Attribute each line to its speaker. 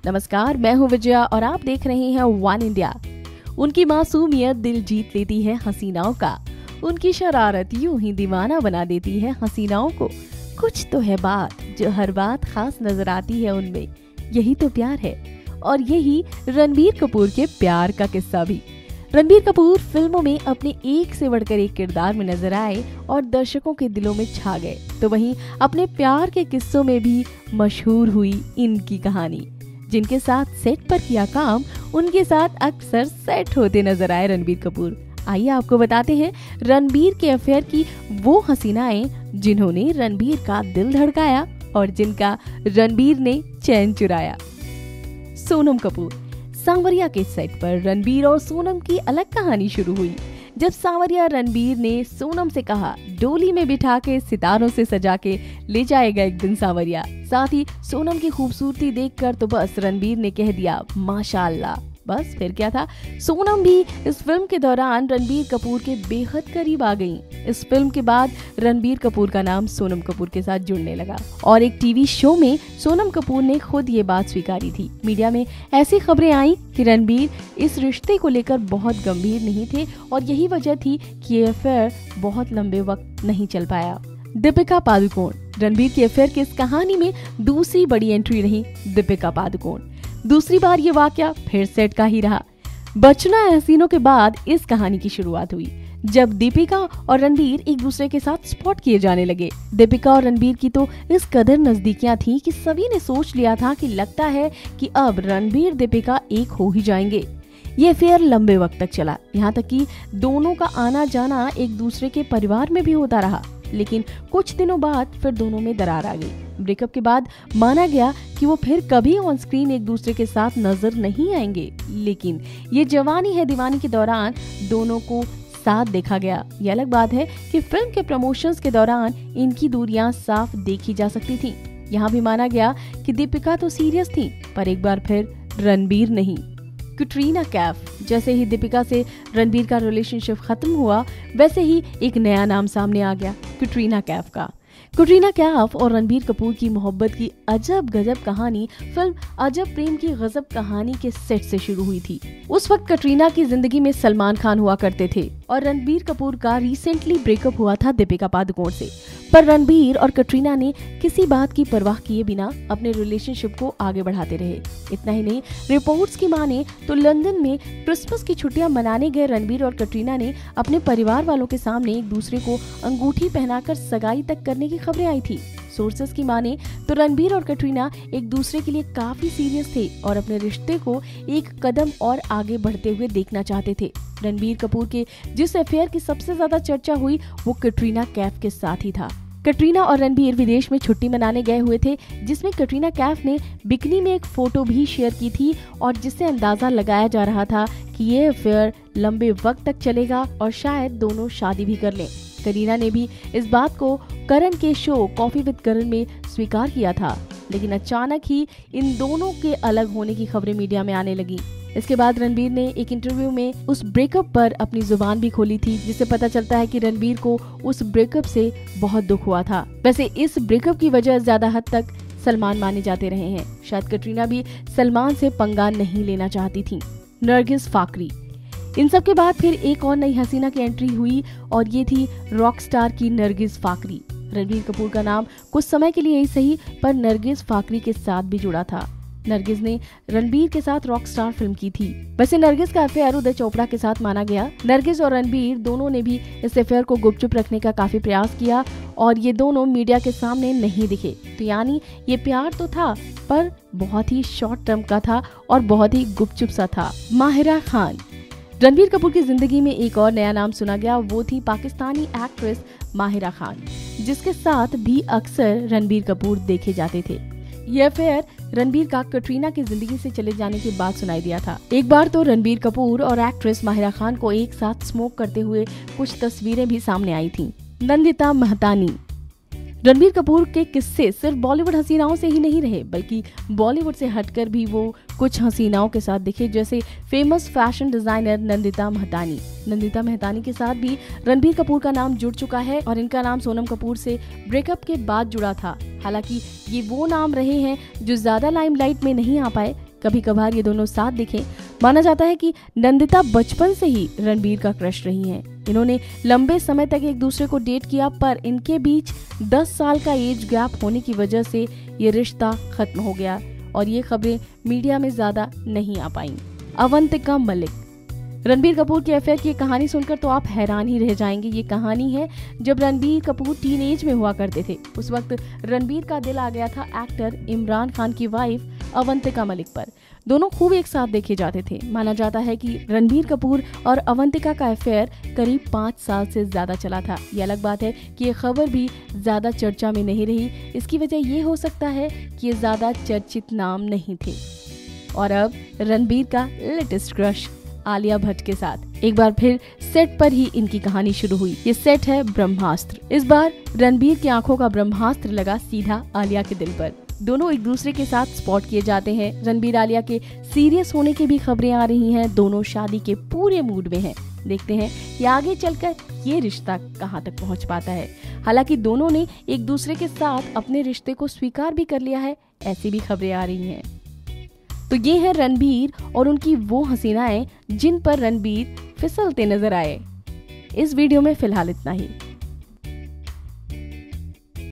Speaker 1: नमस्कार, मैं हूँ विजया और आप देख रहे हैं वन इंडिया। उनकी मासूमियत दिल जीत लेती है हसीनाओं का। उनकी शरारत यूं ही दीवाना बना देती है हसीनाओं को। कुछ तो है बात जो हर बात खास नजर आती है उनमें। यही तो प्यार है और यही रणबीर कपूर के प्यार का किस्सा भी। रणबीर कपूर फिल्मों में अपने एक से बढ़कर एक किरदार में नजर आए और दर्शकों के दिलों में छा गए, तो वहीं अपने प्यार के किस्सों में भी मशहूर हुई इनकी कहानी। जिनके साथ सेट पर किया काम, उनके साथ अक्सर सेट होते नजर आए रणबीर कपूर। आइए आपको बताते हैं रणबीर के अफेयर की वो हसीनाएं जिन्होंने रणबीर का दिल धड़काया और जिनका रणबीर ने चैन चुराया। सोनम कपूर। सांवरिया के सेट पर रणबीर और सोनम की अलग कहानी शुरू हुई। जब सांवरिया रणबीर ने सोनम से कहा डोली में बिठा के सितारों से सजा के ले जाएगा एक दिन सांवरिया। साथ ही सोनम की खूबसूरती देखकर तो बस रणबीर ने कह दिया माशाअल्लाह। बस फिर क्या था, सोनम भी इस फिल्म के दौरान रणबीर कपूर के बेहद करीब आ गईं। इस फिल्म के बाद रणबीर कपूर का नाम सोनम कपूर के साथ जुड़ने लगा और एक टीवी शो में सोनम कपूर ने खुद ये बात स्वीकारी थी। मीडिया में ऐसी खबरें आई कि रणबीर इस रिश्ते को लेकर बहुत गंभीर नहीं थे और यही वजह थी कि ये अफेयर बहुत लंबे वक्त नहीं चल पाया। दीपिका पादुकोण। रणबीर के अफेयर की इस कहानी में दूसरी बड़ी एंट्री रही दीपिका पादुकोण। दूसरी बार ये वाकया फिर सेट का ही रहा। बचना हसीनों के बाद इस कहानी की शुरुआत हुई जब दीपिका और रणबीर एक दूसरे के साथ स्पॉट किए जाने लगे। दीपिका और रणबीर की तो इस कदर नजदीकियां थी कि सभी ने सोच लिया था कि लगता है कि अब रणबीर दीपिका एक हो ही जाएंगे। ये अफेयर लंबे वक्त तक चला, यहाँ तक कि दोनों का आना जाना एक दूसरे के परिवार में भी होता रहा। लेकिन कुछ दिनों बाद फिर दोनों में दरार आ गई। ब्रेकअप के बाद माना गया कि वो फिर कभी ऑन स्क्रीन एक दूसरे के साथ नजर नहीं आएंगे, लेकिन ये जवानी है दीवानी के दौरान दोनों को साथ देखा गया। ये अलग बात है कि फिल्म के प्रमोशंस के दौरान इनकी दूरियां साफ देखी जा सकती थी। यहाँ भी माना गया कि दीपिका तो सीरियस थी, पर एक बार फिर रणबीर नहीं। कैटरीना कैफ। जैसे ही दीपिका से रणबीर का रिलेशनशिप खत्म हुआ, वैसे ही एक नया नाम सामने आ गया, कैटरीना कैफ का। कैटरीना कैफ और रणबीर कपूर की मोहब्बत की अजब गजब कहानी फिल्म अजब प्रेम की गजब कहानी के सेट से शुरू हुई थी। उस वक्त कैटरीना की जिंदगी में सलमान खान हुआ करते थे और रणबीर कपूर का रिसेंटली ब्रेकअप हुआ था दीपिका पादुकोण से। पर रणबीर और कैटरीना ने किसी बात की परवाह किए बिना अपने रिलेशनशिप को आगे बढ़ाते रहे। इतना ही नहीं, रिपोर्ट्स की माने तो लंदन में क्रिसमस की छुट्टियां मनाने गए रणबीर और कैटरीना ने अपने परिवार वालों के सामने एक दूसरे को अंगूठी पहनाकर सगाई तक करने की खबरें आई थी। सोर्सेस की माने तो रणबीर और कैटरीना एक दूसरे के लिए काफी सीरियस थे और अपने रिश्ते को एक कदम और आगे बढ़ते हुए देखना चाहते थे। रणबीर कपूर के जिस अफेयर की सबसे ज्यादा चर्चा हुई वो कैटरीना कैफ के साथ ही था। कैटरीना और रणबीर विदेश में छुट्टी मनाने गए हुए थे, जिसमें कैटरीना कैफ ने बिकनी में एक फोटो भी शेयर की थी और जिससे अंदाजा लगाया जा रहा था कि ये अफेयर लंबे वक्त तक चलेगा और शायद दोनों शादी भी कर लें। करीना ने भी इस बात को करण के शो कॉफी विद करण में स्वीकार किया था, लेकिन अचानक ही इन दोनों के अलग होने की खबरें मीडिया में आने लगी। इसके बाद रणबीर ने एक इंटरव्यू में उस ब्रेकअप पर अपनी जुबान भी खोली थी, जिससे पता चलता है कि रणबीर को उस ब्रेकअप से बहुत दुख हुआ था। वैसे इस ब्रेकअप की वजह ज्यादा हद तक सलमान माने जाते रहे हैं। शायद कैटरीना भी सलमान से पंगा नहीं लेना चाहती थी। नरगिस फाकरी। इन सब के बाद फिर एक और नई हसीना की एंट्री हुई और ये थी रॉक स्टार की नरगिस फाकरी। रणबीर कपूर का नाम कुछ समय के लिए ही सही पर नरगिस फाकरी के साथ भी जुड़ा था। नरगिस ने रणबीर के साथ रॉक स्टार फिल्म की थी। वैसे नरगिस का अफेयर उदय चोपड़ा के साथ माना गया। नरगिस और रणबीर दोनों ने भी इस अफेयर को गुपचुप रखने का काफी प्रयास किया और ये दोनों मीडिया के सामने नहीं दिखे। तो यानी ये प्यार तो था पर बहुत ही शॉर्ट टर्म का था और बहुत ही गुपचुप सा था। माहिरा खान। रणबीर कपूर की जिंदगी में एक और नया नाम सुना गया, वो थी पाकिस्तानी एक्ट्रेस माहिरा खान, जिसके साथ भी अक्सर रणबीर कपूर देखे जाते थे। यह अफेयर रणबीर का कैटरीना की जिंदगी से चले जाने के बाद सुनाई दिया था। एक बार तो रणबीर कपूर और एक्ट्रेस माहिरा खान को एक साथ स्मोक करते हुए कुछ तस्वीरें भी सामने आई थीं। नंदिता मेहतानी। रणबीर कपूर के किस्से सिर्फ बॉलीवुड हसीनाओं से ही नहीं रहे, बल्कि बॉलीवुड से हटकर भी वो कुछ हसीनाओं के साथ दिखे, जैसे famous fashion designer Nandita Mehtani. Nandita Mehtani के साथ भी रणबीर कपूर का नाम जुड़ चुका है और इनका नाम सोनम कपूर से ब्रेकअप के बाद जुड़ा था। हालांकि ये वो नाम रहे हैं जो ज्यादा लाइमलाइट में नहीं आ पाए, कभी कभार ये दोनों साथ दिखे। माना जाता है कि नंदिता बचपन से ही रणबीर का क्रश रही हैं। इन्होंने लंबे समय तक एक दूसरे को डेट किया, पर इनके बीच 10 साल का एज गैप होने की वजह से ये रिश्ता खत्म हो गया और ये खबरें मीडिया में ज्यादा नहीं आ पाई। अवंतिका मलिक, रणबीर कपूर की अफेयर की कहानी सुनकर तो आप हैरान ही रह जाएंगे। ये कहानी है जब रणबीर कपूर टीनेज में हुआ करते थे। उस वक्त रणबीर का दिल आ गया था एक्टर इमरान खान की वाइफ अवंतिका मलिक पर। दोनों खूब एक साथ देखे जाते थे। माना जाता है कि रणबीर कपूर और अवंतिका का अफेयर करीब 5 साल से ज्यादा चला था। ये अलग बात है कि ये खबर भी ज्यादा चर्चा में नहीं रही। इसकी वजह ये हो सकता है कि ये ज्यादा चर्चित नाम नहीं थे। और अब रणबीर का लेटेस्ट क्रश आलिया भट्ट के साथ एक बार फिर सेट पर ही इनकी कहानी शुरू हुई। ये सेट है ब्रह्मास्त्र। इस बार रणबीर की आंखों का ब्रह्मास्त्र लगा सीधा आलिया के दिल पर। दोनों एक दूसरे के साथ स्पॉट किए जाते हैं। रणबीर आलिया के सीरियस होने की भी खबरें आ रही हैं। दोनों शादी के पूरे मूड में हैं। देखते हैं कि आगे चलकर ये रिश्ता कहां तक पहुंच पाता है। हालांकि दोनों ने एक दूसरे के साथ अपने रिश्ते को स्वीकार भी कर लिया है, ऐसी भी खबरें आ रही हैं। तो ये है रणबीर और उनकी वो हसीनाएं जिन पर रणबीर फिसलते नजर आए। इस वीडियो में फिलहाल इतना ही।